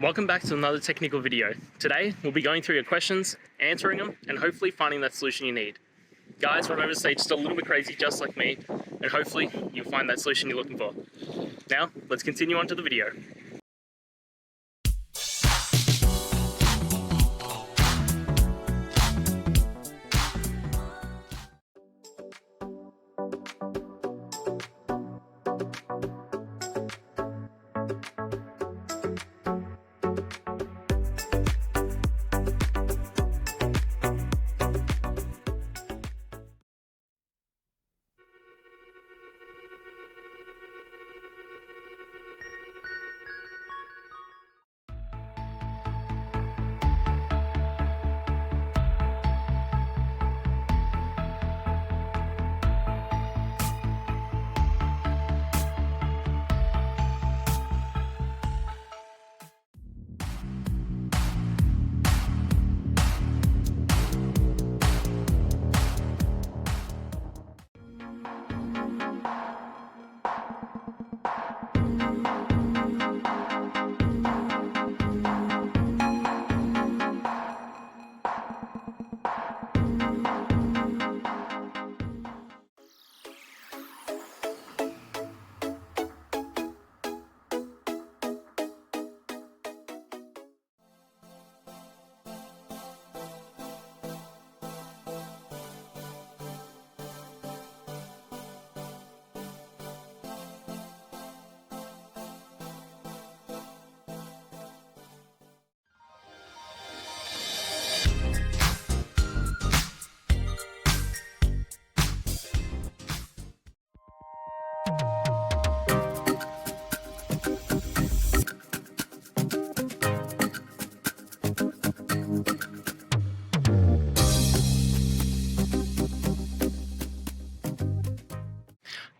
Welcome back to another technical video. Today, we'll be going through your questions, answering them, and hopefully finding that solution you need. Guys, remember to stay just a little bit crazy, just like me, and hopefully you'll find that solution you're looking for. Now, let's continue on to the video.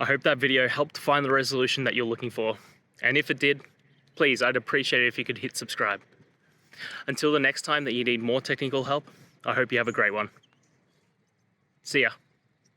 I hope that video helped find the resolution that you're looking for. And if it did, please, I'd appreciate it if you could hit subscribe. Until the next time that you need more technical help, I hope you have a great one. See ya.